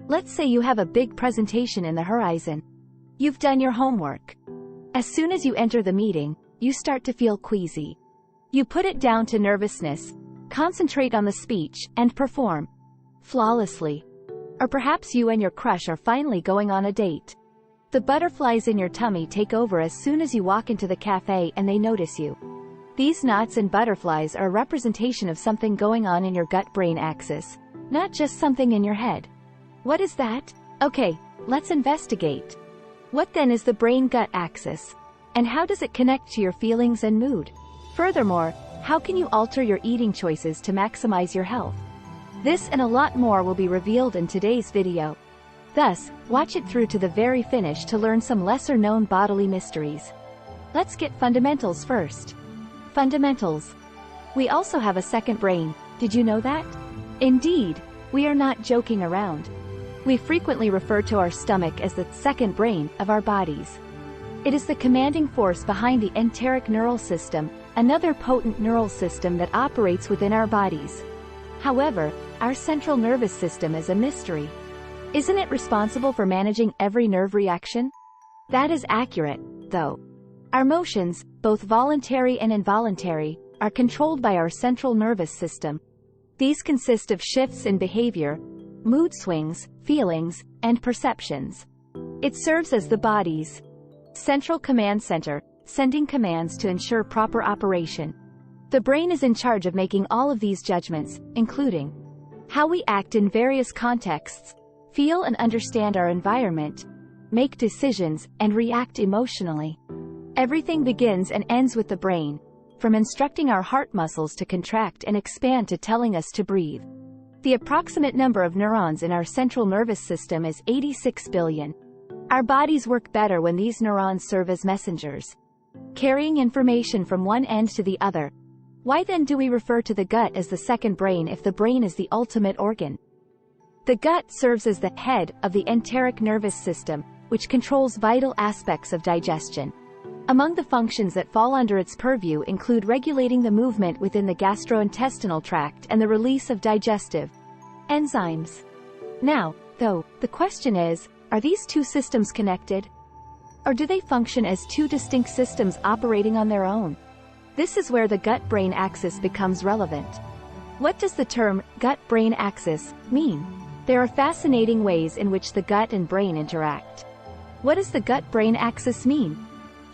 Let's say you have a big presentation in the horizon. You've done your homework. As soon as you enter the meeting, you start to feel queasy. You put it down to nervousness, concentrate on the speech, and perform flawlessly. Or perhaps you and your crush are finally going on a date. The butterflies in your tummy take over as soon as you walk into the cafe and they notice you. These knots and butterflies are a representation of something going on in your gut-brain axis, not just something in your head. What is that? Okay, let's investigate. What then is the brain-gut axis? And how does it connect to your feelings and mood? Furthermore, how can you alter your eating choices to maximize your health? This and a lot more will be revealed in today's video. Thus, watch it through to the very finish to learn some lesser-known bodily mysteries. Let's get fundamentals first. Fundamentals. We also have a second brain, did you know that? Indeed, we are not joking around. We frequently refer to our stomach as the second brain of our bodies. It is the commanding force behind the enteric neural system, another potent neural system that operates within our bodies. However, our central nervous system is a mystery. Isn't it responsible for managing every nerve reaction? That is accurate, though. Our motions, both voluntary and involuntary, are controlled by our central nervous system. These consist of shifts in behavior, mood swings, feelings, and perceptions. It serves as the body's central command center, sending commands to ensure proper operation. The brain is in charge of making all of these judgments, including how we act in various contexts, feel and understand our environment, make decisions, and react emotionally. Everything begins and ends with the brain, from instructing our heart muscles to contract and expand to telling us to breathe. The approximate number of neurons in our central nervous system is 86 billion. Our bodies work better when these neurons serve as messengers, carrying information from one end to the other. Why then do we refer to the gut as the second brain if the brain is the ultimate organ? The gut serves as the head of the enteric nervous system, which controls vital aspects of digestion. Among the functions that fall under its purview include regulating the movement within the gastrointestinal tract and the release of digestive enzymes. Now, though, the question is, are these two systems connected? Or do they function as two distinct systems operating on their own? This is where the gut-brain axis becomes relevant. What does the term gut-brain axis mean? There are fascinating ways in which the gut and brain interact. What does the gut-brain axis mean?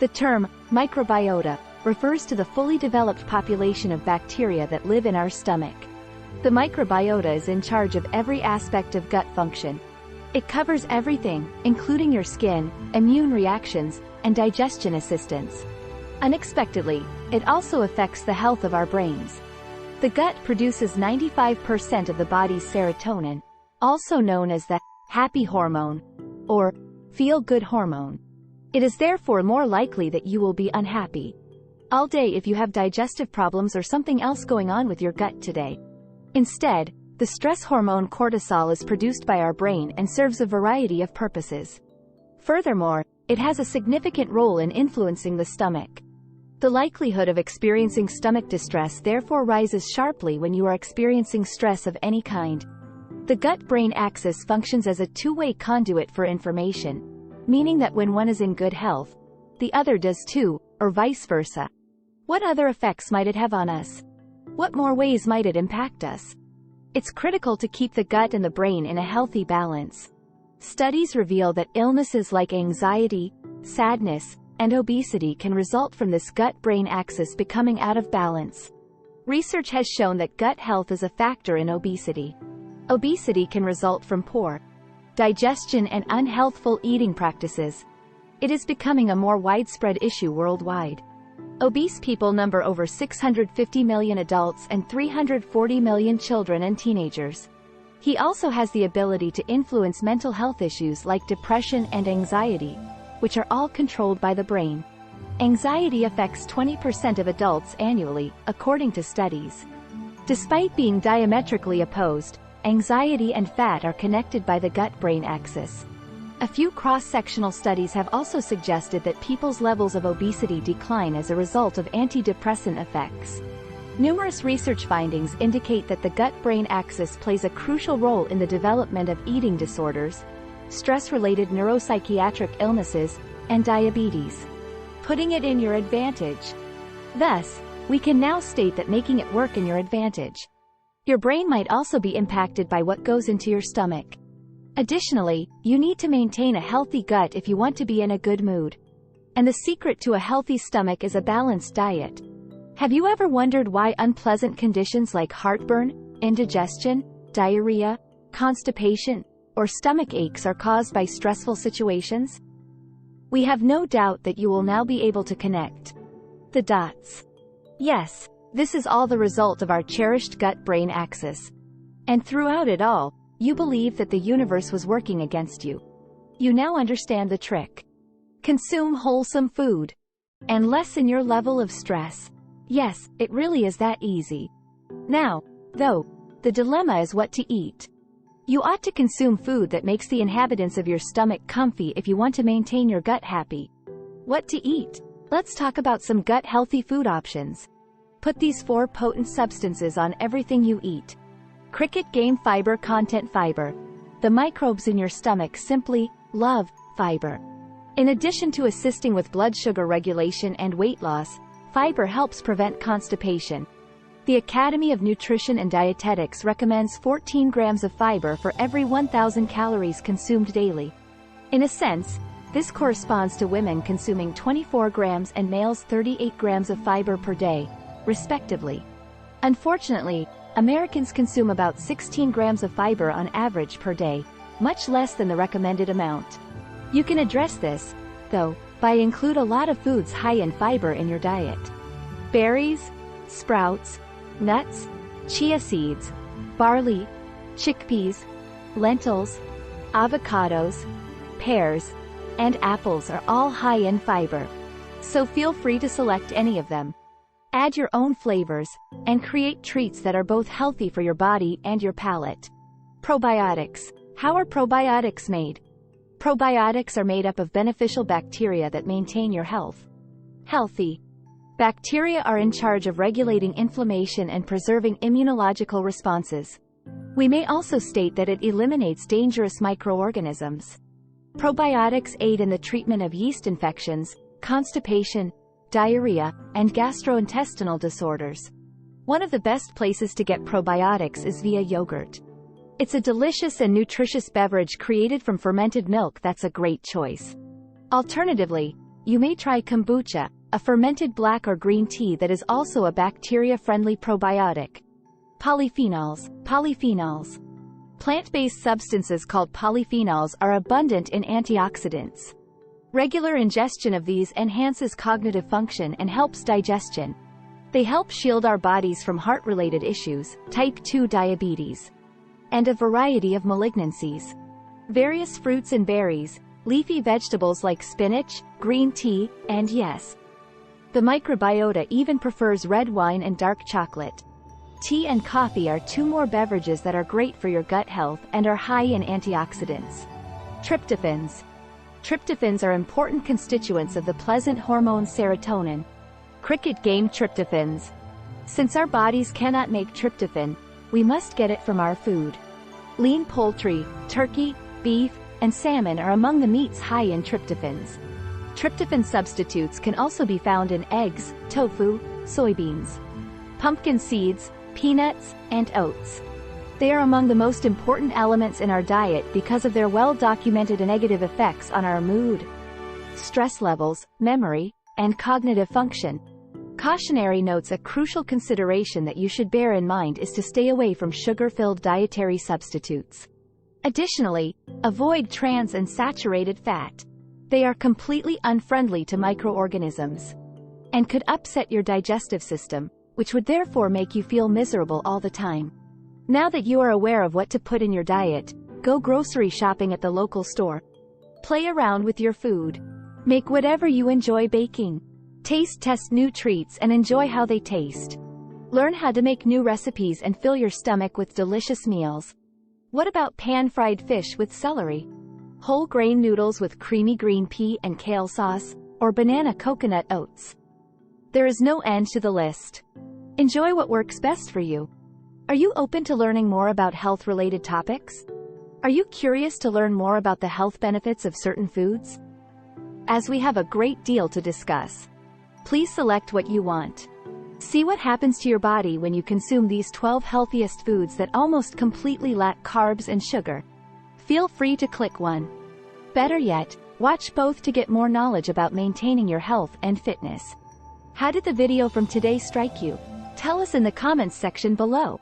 The term microbiota refers to the fully developed population of bacteria that live in our stomach. The microbiota is in charge of every aspect of gut function. It covers everything, including your skin, immune reactions, and digestion assistance. Unexpectedly, it also affects the health of our brains. The gut produces 95% of the body's serotonin, also known as the happy hormone, or feel-good hormone. It is therefore more likely that you will be unhappy all day if you have digestive problems or something else going on with your gut today. Instead, the stress hormone cortisol is produced by our brain and serves a variety of purposes. Furthermore, it has a significant role in influencing the stomach. The likelihood of experiencing stomach distress therefore rises sharply when you are experiencing stress of any kind. The gut-brain axis functions as a two-way conduit for information, meaning that when one is in good health, the other does too, or vice versa. What other effects might it have on us? What more ways might it impact us? It's critical to keep the gut and the brain in a healthy balance. Studies reveal that illnesses like anxiety, sadness, and obesity can result from this gut-brain axis becoming out of balance. Research has shown that gut health is a factor in obesity. Obesity can result from poor digestion and unhealthful eating practices. It is becoming a more widespread issue worldwide. Obese people number over 650 million adults and 340 million children and teenagers. He also has the ability to influence mental health issues like depression and anxiety, which are all controlled by the brain. Anxiety affects 20% of adults annually, according to studies. Despite being diametrically opposed, anxiety and fat are connected by the gut-brain axis. A few cross-sectional studies have also suggested that people's levels of obesity decline as a result of antidepressant effects. Numerous research findings indicate that the gut-brain axis plays a crucial role in the development of eating disorders, stress-related neuropsychiatric illnesses, and diabetes, putting it in your advantage. Thus, we can now state that making it work in your advantage. Your brain might also be impacted by what goes into your stomach. Additionally, you need to maintain a healthy gut if you want to be in a good mood. And the secret to a healthy stomach is a balanced diet. Have you ever wondered why unpleasant conditions like heartburn, indigestion, diarrhea, constipation, or stomach aches are caused by stressful situations? We have no doubt that you will now be able to connect the dots. Yes, this is all the result of our cherished gut-brain axis. And throughout it all, you believed that the universe was working against you. You now understand the trick. Consume wholesome food and lessen your level of stress. Yes, it really is that easy. Now, though, the dilemma is what to eat. You ought to consume food that makes the inhabitants of your stomach comfy if you want to maintain your gut happy. What to eat? Let's talk about some gut-healthy food options. Put these 4 potent substances on everything you eat. Cricket game fiber content fiber. The microbes in your stomach simply love fiber. In addition to assisting with blood sugar regulation and weight loss, fiber helps prevent constipation. The Academy of Nutrition and Dietetics recommends 14 grams of fiber for every 1,000 calories consumed daily. In a sense, this corresponds to women consuming 24 grams and males 38 grams of fiber per day, respectively. Unfortunately, Americans consume about 16 grams of fiber on average per day, much less than the recommended amount. You can address this, though, by include a lot of foods high in fiber in your diet. Berries, sprouts, nuts, chia seeds, barley, chickpeas, lentils, avocados, pears, and apples are all high in fiber. So feel free to select any of them. Add your own flavors, and create treats that are both healthy for your body and your palate. Probiotics. How are probiotics made? Probiotics are made up of beneficial bacteria that maintain your health. Healthy. Bacteria are in charge of regulating inflammation and preserving immunological responses. We may also state that it eliminates dangerous microorganisms. Probiotics aid in the treatment of yeast infections, constipation, diarrhea, and gastrointestinal disorders. One of the best places to get probiotics is via yogurt. It's a delicious and nutritious beverage created from fermented milk that's a great choice. Alternatively, you may try kombucha, a fermented black or green tea that is also a bacteria-friendly probiotic. Polyphenols. Polyphenols. Plant-based substances called polyphenols are abundant in antioxidants. Regular ingestion of these enhances cognitive function and helps digestion. They help shield our bodies from heart-related issues, type 2 diabetes, and a variety of malignancies. Various fruits and berries, leafy vegetables like spinach, green tea, and yes, the microbiota even prefers red wine and dark chocolate. Tea and coffee are 2 more beverages that are great for your gut health and are high in antioxidants. Tryptophans. Tryptophans are important constituents of the pleasant hormone serotonin. Cricket game tryptophans. Since our bodies cannot make tryptophan, we must get it from our food. Lean poultry, turkey, beef, and salmon are among the meats high in tryptophans. Tryptophan substitutes can also be found in eggs, tofu, soybeans, pumpkin seeds, peanuts, and oats. They are among the most important elements in our diet because of their well-documented negative effects on our mood, stress levels, memory, and cognitive function. Cautionary notes: a crucial consideration that you should bear in mind is to stay away from sugar-filled dietary substitutes. Additionally, avoid trans and saturated fat. They are completely unfriendly to microorganisms and could upset your digestive system, which would therefore make you feel miserable all the time. Now that you are aware of what to put in your diet, go grocery shopping at the local store. Play around with your food. Make whatever you enjoy baking. Taste test new treats and enjoy how they taste. Learn how to make new recipes and fill your stomach with delicious meals. What about pan-fried fish with celery? Whole grain noodles with creamy green pea and kale sauce, or banana coconut oats? There is no end to the list. Enjoy what works best for you. Are you open to learning more about health-related topics? Are you curious to learn more about the health benefits of certain foods? As we have a great deal to discuss, please select what you want. See what happens to your body when you consume these 12 healthiest foods that almost completely lack carbs and sugar. Feel free to click one. Better yet, watch both to get more knowledge about maintaining your health and fitness. How did the video from today strike you? Tell us in the comments section below.